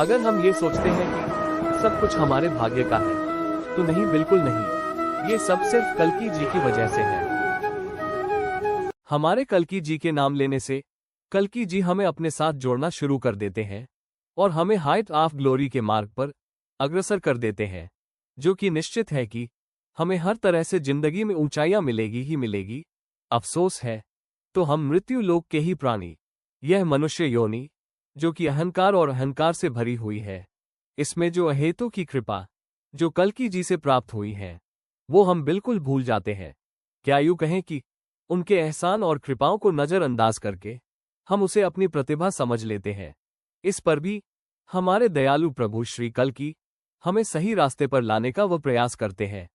अगर हम ये सोचते हैं कि सब कुछ हमारे भाग्य का है, तो नहीं, बिल्कुल नहीं। ये सब सिर्फ कल्कि जी की वजह से है। हमारे कल्कि जी के नाम लेने से कल्कि जी हमें अपने साथ जोड़ना शुरू कर देते हैं और हमें हाइट ऑफ ग्लोरी के मार्ग पर अग्रसर कर देते हैं, जो कि निश्चित है कि हमें हर तरह से जिंदगी में ऊंचाइयां मिलेगी ही मिलेगी। अफसोस है तो हम मृत्यु लोक के ही प्राणी, यह मनुष्य योनि जो कि अहंकार और अहंकार से भरी हुई है, इसमें जो अहेतु की कृपा जो कल्कि जी से प्राप्त हुई है वो हम बिल्कुल भूल जाते हैं। क्या यूं कहें कि उनके एहसान और कृपाओं को नजरअंदाज करके हम उसे अपनी प्रतिभा समझ लेते हैं। इस पर भी हमारे दयालु प्रभु श्री कल्कि हमें सही रास्ते पर लाने का वह प्रयास करते हैं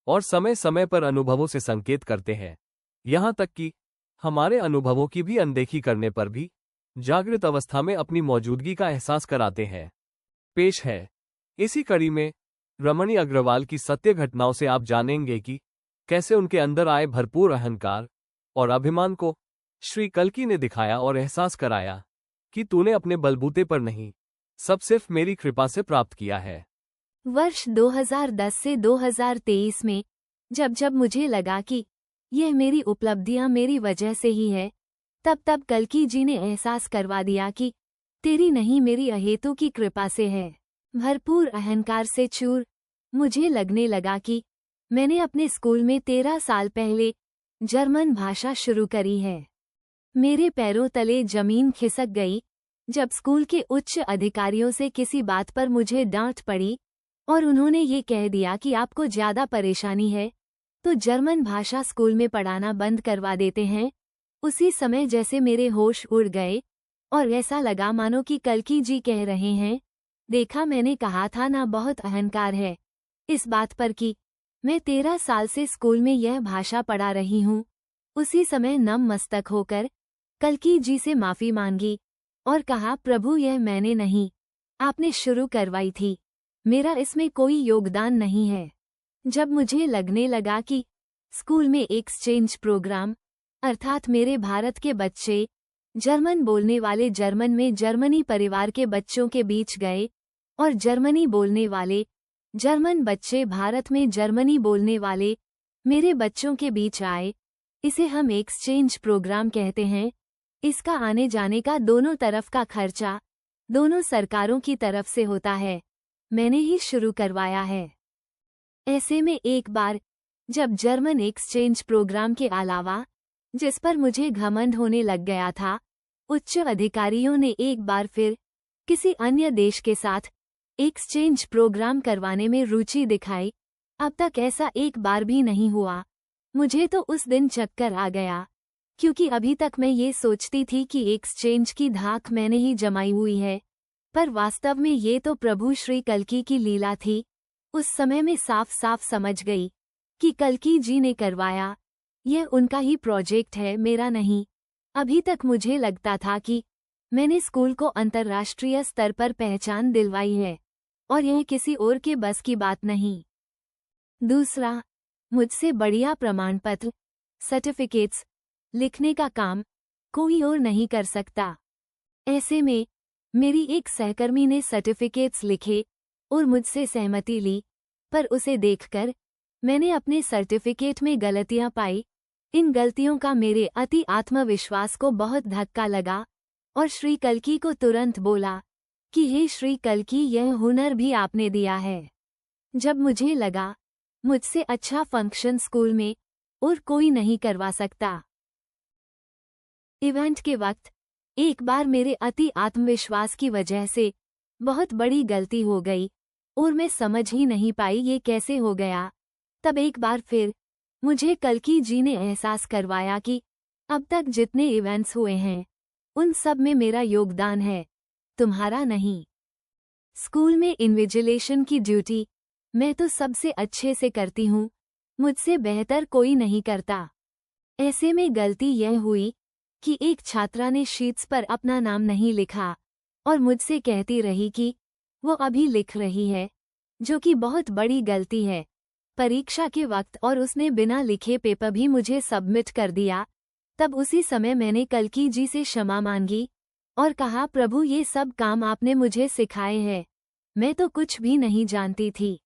और समय समय पर अनुभवों से संकेत करते हैं, यहां तक कि हमारे अनुभवों की भी अनदेखी करने पर भी जागृत अवस्था में अपनी मौजूदगी का एहसास कराते हैं। पेश है इसी कड़ी में रमणी अग्रवाल की सत्य घटनाओं से आप जानेंगे कि कैसे उनके अंदर आए भरपूर अहंकार और अभिमान को श्री कल्कि ने दिखाया और एहसास कराया कि तूने अपने बलबूते पर नहीं, सब सिर्फ मेरी कृपा से प्राप्त किया है। वर्ष 2010 से 2023 में जब जब मुझे लगा कि यह मेरी उपलब्धियां मेरी वजह से ही है, तब तब कल्कि जी ने एहसास करवा दिया कि तेरी नहीं, मेरी अहेतु की कृपा से है। भरपूर अहंकार से चूर मुझे लगने लगा कि मैंने अपने स्कूल में 13 साल पहले जर्मन भाषा शुरू करी है। मेरे पैरों तले जमीन खिसक गई जब स्कूल के उच्च अधिकारियों से किसी बात पर मुझे डांट पड़ी और उन्होंने ये कह दिया कि आपको ज्यादा परेशानी है तो जर्मन भाषा स्कूल में पढ़ाना बंद करवा देते हैं। उसी समय जैसे मेरे होश उड़ गए और ऐसा लगा मानो कि कल्कि जी कह रहे हैं, देखा मैंने कहा था ना, बहुत अहंकार है इस बात पर कि मैं 13 साल से स्कूल में यह भाषा पढ़ा रही हूँ। उसी समय नम मस्तक होकर कल्कि जी से माफी मांगी और कहा, प्रभु यह मैंने नहीं, आपने शुरू करवाई थी, मेरा इसमें कोई योगदान नहीं है। जब मुझे लगने लगा कि स्कूल में एक्सचेंज प्रोग्राम अर्थात मेरे भारत के बच्चे जर्मन बोलने वाले जर्मन में जर्मनी परिवार के बच्चों के बीच गए और जर्मनी बोलने वाले जर्मन बच्चे भारत में जर्मनी बोलने वाले मेरे बच्चों के बीच आए, इसे हम एक्सचेंज प्रोग्राम कहते हैं। इसका आने जाने का दोनों तरफ का खर्चा दोनों सरकारों की तरफ से होता है, मैंने ही शुरू करवाया है। ऐसे में एक बार जब जर्मन एक्सचेंज प्रोग्राम के अलावा जिस पर मुझे घमंड होने लग गया था, उच्च अधिकारियों ने एक बार फिर किसी अन्य देश के साथ एक्सचेंज प्रोग्राम करवाने में रुचि दिखाई, अब तक ऐसा एक बार भी नहीं हुआ। मुझे तो उस दिन चक्कर आ गया, क्योंकि अभी तक मैं ये सोचती थी कि एक्सचेंज की धाक मैंने ही जमाई हुई है, पर वास्तव में ये तो प्रभु श्री कल्कि की लीला थी। उस समय में साफ साफ समझ गई कि कल्कि जी ने करवाया, यह उनका ही प्रोजेक्ट है, मेरा नहीं। अभी तक मुझे लगता था कि मैंने स्कूल को अंतर्राष्ट्रीय स्तर पर पहचान दिलवाई है और यह किसी और के बस की बात नहीं। दूसरा, मुझसे बढ़िया प्रमाण पत्र सर्टिफिकेट्स लिखने का काम कोई और नहीं कर सकता। ऐसे में मेरी एक सहकर्मी ने सर्टिफिकेट्स लिखे और मुझसे सहमति ली, पर उसे देखकर मैंने अपने सर्टिफिकेट में गलतियां पाई। इन गलतियों का मेरे अति आत्मविश्वास को बहुत धक्का लगा और श्री कल्कि को तुरंत बोला कि हे श्री कल्कि, यह हुनर भी आपने दिया है। जब मुझे लगा मुझसे अच्छा फंक्शन स्कूल में और कोई नहीं करवा सकता। इवेंट के वक्त एक बार मेरे अति आत्मविश्वास की वजह से बहुत बड़ी गलती हो गई और मैं समझ ही नहीं पाई ये कैसे हो गया। तब एक बार फिर मुझे कल्कि जी ने एहसास करवाया कि अब तक जितने इवेंट्स हुए हैं उन सब में मेरा योगदान है, तुम्हारा नहीं। स्कूल में इन्विजिलेशन की ड्यूटी मैं तो सबसे अच्छे से करती हूँ, मुझसे बेहतर कोई नहीं करता। ऐसे में गलती यह हुई कि एक छात्रा ने शीट्स पर अपना नाम नहीं लिखा और मुझसे कहती रही कि वो अभी लिख रही है, जो कि बहुत बड़ी गलती है परीक्षा के वक्त, और उसने बिना लिखे पेपर भी मुझे सबमिट कर दिया। तब उसी समय मैंने कल्कि जी से क्षमा मांगी और कहा, प्रभु ये सब काम आपने मुझे सिखाए हैं, मैं तो कुछ भी नहीं जानती थी।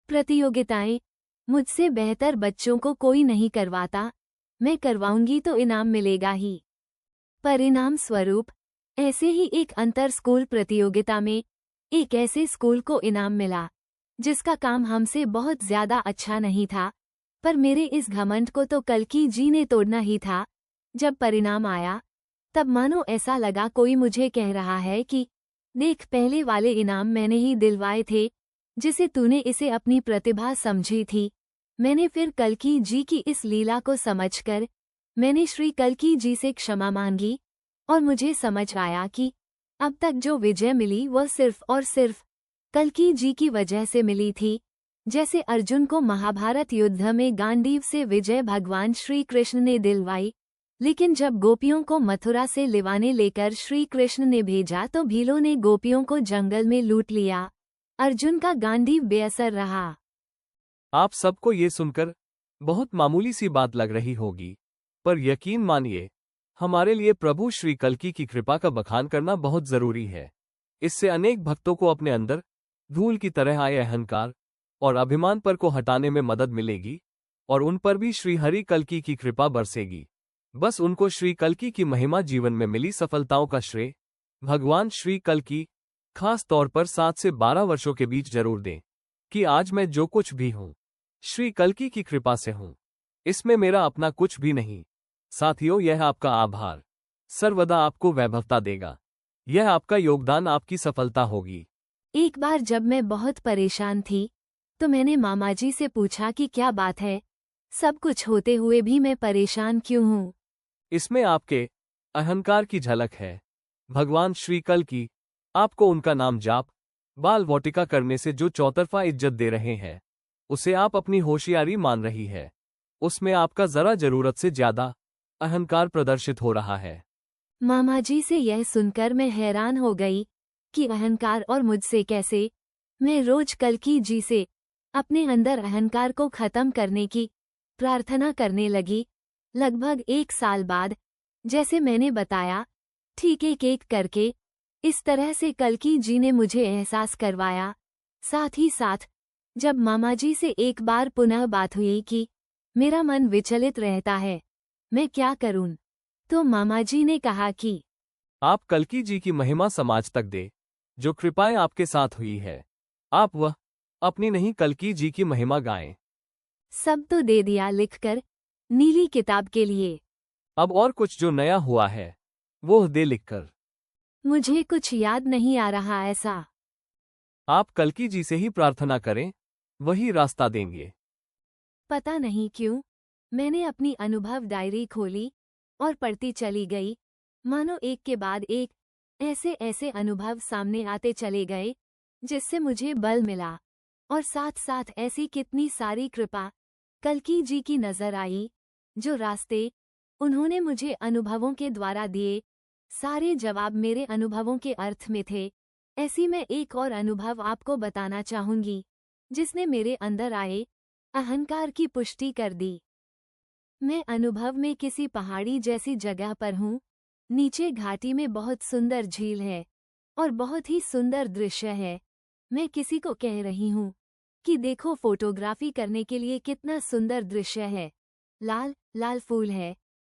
प्रतियोगिताएं मुझसे बेहतर बच्चों को कोई नहीं करवाता, मैं करवाऊंगी तो इनाम मिलेगा ही। परिणाम स्वरूप ऐसे ही एक अंतर स्कूल प्रतियोगिता में एक ऐसे स्कूल को इनाम मिला जिसका काम हमसे बहुत ज्यादा अच्छा नहीं था, पर मेरे इस घमंड को तो कल्कि जी ने तोड़ना ही था। जब परिणाम आया तब मानो ऐसा लगा कोई मुझे कह रहा है कि देख, पहले वाले इनाम मैंने ही दिलवाए थे, जिसे तूने इसे अपनी प्रतिभा समझी थी। मैंने फिर कल्कि जी की इस लीला को समझकर मैंने श्री कल्कि जी से क्षमा मांगी और मुझे समझ आया कि अब तक जो विजय मिली वह सिर्फ और सिर्फ कल्कि जी की वजह से मिली थी। जैसे अर्जुन को महाभारत युद्ध में गांडीव से विजय भगवान श्री कृष्ण ने दिलवाई, लेकिन जब गोपियों को मथुरा से लिवाने लेकर श्री कृष्ण ने भेजा तो भीलों ने गोपियों को जंगल में लूट लिया। अर्जुन का गांडीव बेअसर रहा। आप सबको ये सुनकर बहुत मामूली सी बात लग रही होगी, पर यकीन मानिए, हमारे लिए प्रभु श्री कल्कि की कृपा का बखान करना बहुत जरूरी है। इससे अनेक भक्तों को अपने अंदर धूल की तरह आए अहंकार और अभिमान पर को हटाने में मदद मिलेगी और उन पर भी श्री हरि कल्कि की कृपा बरसेगी। बस उनको श्री कल्कि की महिमा जीवन में मिली सफलताओं का श्रेय भगवान श्री कल्कि खास तौर पर 7 से 12 वर्षों के बीच जरूर दें कि आज मैं जो कुछ भी हूं श्री कल्कि की कृपा से हूं। इसमें मेरा अपना कुछ भी नहीं। साथियों, यह आपका आभार सर्वदा आपको वैभवता देगा। यह आपका योगदान आपकी सफलता होगी। एक बार जब मैं बहुत परेशान थी तो मैंने मामाजी से पूछा कि क्या बात है, सब कुछ होते हुए भी मैं परेशान क्यों हूँ। इसमें आपके अहंकार की झलक है। भगवान श्री कल्कि आपको उनका नाम जाप बाल वाटिका करने से जो चौतरफा इज्जत दे रहे हैं, उसे आप अपनी होशियारी मान रही है। उसमें आपका जरा जरूरत से ज्यादा अहंकार प्रदर्शित हो रहा है। मामाजी से यह सुनकर मैं हैरान हो गई कि अहंकार और मुझसे कैसे। मैं रोज कल्कि जी से अपने अंदर अहंकार को खत्म करने की प्रार्थना करने लगी। लगभग 1 साल बाद, जैसे मैंने बताया, ठीक एक एक करके इस तरह से कल्कि जी ने मुझे एहसास करवाया। साथ ही साथ जब मामाजी से एक बार पुनः बात हुई कि मेरा मन विचलित रहता है, मैं क्या करूं, तो मामाजी ने कहा कि आप कल्कि जी की महिमा समाज तक दे, जो कृपाएं आपके साथ हुई है। आप वह अपनी नहीं कल्कि जी की महिमा गाएं। सब तो दे दिया लिखकर नीली किताब के लिए, अब और कुछ जो नया हुआ है वो दे लिखकर। मुझे कुछ याद नहीं आ रहा ऐसा। आप कल्कि जी से ही प्रार्थना करें, वही रास्ता देंगे। पता नहीं क्यों मैंने अपनी अनुभव डायरी खोली और पढ़ती चली गई। मानो एक के बाद एक ऐसे ऐसे अनुभव सामने आते चले गए जिससे मुझे बल मिला, और साथ साथ ऐसी कितनी सारी कृपा कल्कि जी की नजर आई। जो रास्ते उन्होंने मुझे अनुभवों के द्वारा दिए, सारे जवाब मेरे अनुभवों के अर्थ में थे। ऐसी मैं एक और अनुभव आपको बताना चाहूंगी जिसने मेरे अंदर आए अहंकार की पुष्टि कर दी। मैं अनुभव में किसी पहाड़ी जैसी जगह पर हूँ। नीचे घाटी में बहुत सुंदर झील है और बहुत ही सुंदर दृश्य है। मैं किसी को कह रही हूँ कि देखो, फोटोग्राफी करने के लिए कितना सुंदर दृश्य है। लाल लाल फूल है,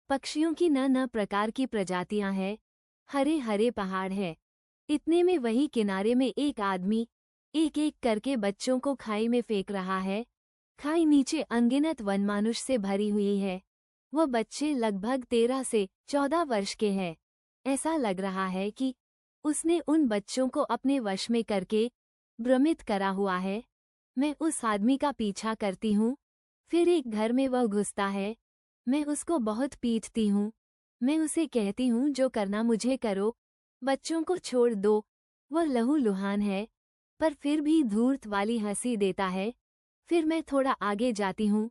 पक्षियों की न प्रकार की प्रजातियां हैं, हरे हरे पहाड़ है। इतने में वही किनारे में एक आदमी एक एक करके बच्चों को खाई में फेंक रहा है। खाई नीचे अनगिनत वनमानुष से भरी हुई है। वह बच्चे लगभग 13 से 14 वर्ष के हैं। ऐसा लग रहा है कि उसने उन बच्चों को अपने वश में करके भ्रमित करा हुआ है। मैं उस आदमी का पीछा करती हूँ। फिर एक घर में वह घुसता है। मैं उसको बहुत पीटती हूँ। मैं उसे कहती हूँ, जो करना मुझे करो, बच्चों को छोड़ दो। वह लहूलुहान है, पर फिर भी धूर्त वाली हंसी देता है। फिर मैं थोड़ा आगे जाती हूँ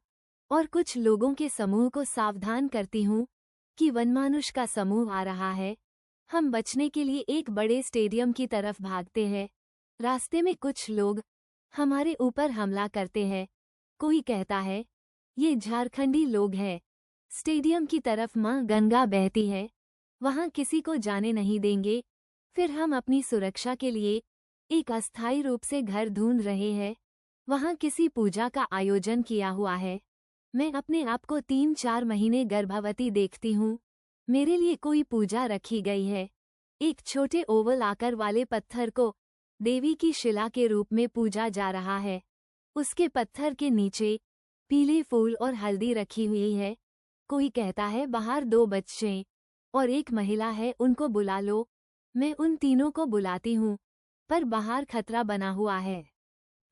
और कुछ लोगों के समूह को सावधान करती हूँ कि वनमानुष का समूह आ रहा है। हम बचने के लिए एक बड़े स्टेडियम की तरफ भागते हैं। रास्ते में कुछ लोग हमारे ऊपर हमला करते हैं। कोई कहता है, ये झारखंडी लोग हैं। स्टेडियम की तरफ मां गंगा बहती है। वहां किसी को जाने नहीं देंगे। फिर हम अपनी सुरक्षा के लिए एक अस्थायी रूप से घर ढूंढ रहे हैं। वहां किसी पूजा का आयोजन किया हुआ है। मैं अपने आप को 3-4 महीने गर्भवती देखती हूँ। मेरे लिए कोई पूजा रखी गई है। एक छोटे ओवल आकार वाले पत्थर को देवी की शिला के रूप में पूजा जा रहा है। उसके पत्थर के नीचे पीले फूल और हल्दी रखी हुई है। कोई कहता है बाहर 2 बच्चे और एक महिला है, उनको बुला लो। मैं उन तीनों को बुलाती हूँ, पर बाहर खतरा बना हुआ है।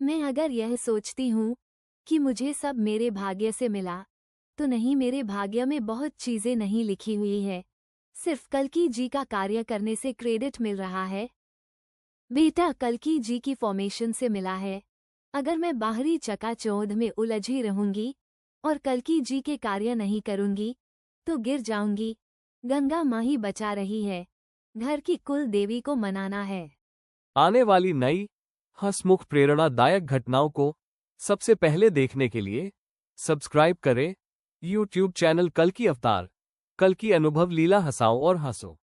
मैं अगर यह सोचती हूँ कि मुझे सब मेरे भाग्य से मिला, तो नहीं, मेरे भाग्य में बहुत चीजें नहीं लिखी हुई है। सिर्फ कल्कि जी का कार्य करने से क्रेडिट मिल रहा है। बेटा कल्कि जी की फॉर्मेशन से मिला है। अगर मैं बाहरी चकाचौंध में उलझी रहूंगी और कल्कि जी के कार्य नहीं करूंगी तो गिर जाऊंगी। गंगा माँ ही बचा रही है। घर की कुल देवी को मनाना है। आने वाली नई हंसमुख प्रेरणादायक घटनाओं को सबसे पहले देखने के लिए सब्सक्राइब करें YouTube चैनल कल्कि अवतार। कल्कि अनुभव लीला हंसाओ और हंसो।